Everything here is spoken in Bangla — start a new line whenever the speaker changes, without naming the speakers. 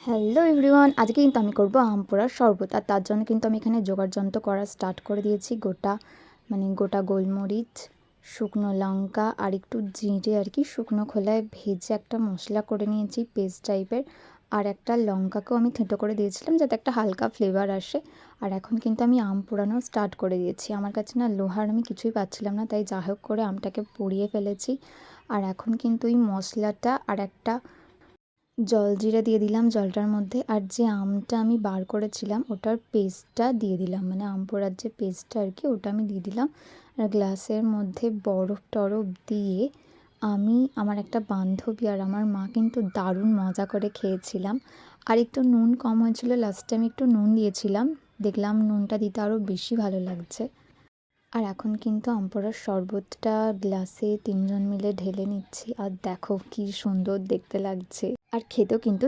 হ্যালো এভরিওয়ান, আজকে কিন্তু আমি করব আম পোড়ার শরবত। আর তার জন্য কিন্তু আমি এখানে জোগাড় যন্ত্র করা স্টার্ট করে দিয়েছি। গোটা গোলমরিচ, শুকনো লঙ্কা আর একটু জিরে আর কি শুকনো খোলায় ভেজে একটা মশলা করে নিয়েছি পেস্ট টাইপের। আর একটা লঙ্কাকেও আমি থেঁতো করে দিয়েছিলাম যাতে একটা হালকা ফ্লেভার আসে। আর এখন কিন্তু আমি আম পোড়ানো স্টার্ট করে দিয়েছি। আমার কাছে না লোহার আমি কিছুই পাচ্ছিলাম না, তাই যা হোক করে আমটাকে পুড়িয়ে ফেলেছি। আর এখন কিন্তু এই মশলাটা আর একটা জলজিরা দিয়ে দিলাম জলটার মধ্যে। আর যে আমটা আমি বার করেছিলাম ওটার পেস্টটা দিয়ে দিলাম, মানে আম পোড়ার যে পেস্টটা আর কি ওটা আমি দিয়ে দিলাম। আর গ্লাসের মধ্যে বরফ টরফ দিয়ে আমি, আমার একটা বান্ধবী আর আমার মা কিন্তু দারুণ মজা করে খেয়েছিলাম। আর একটু নুন কম হয়েছিল, লাস্টে আমি একটু নুন দিয়েছিলাম, দেখলাম নুনটা দিতে আরও বেশি ভালো লাগছে। আর এখন কিন্তু আম পোড়ার শরবতটা গ্লাসে তিনজন মিলে ঢেলে নিচ্ছি। আর দেখো কি সুন্দর দেখতে লাগছে, আর খেতেও কিন্তু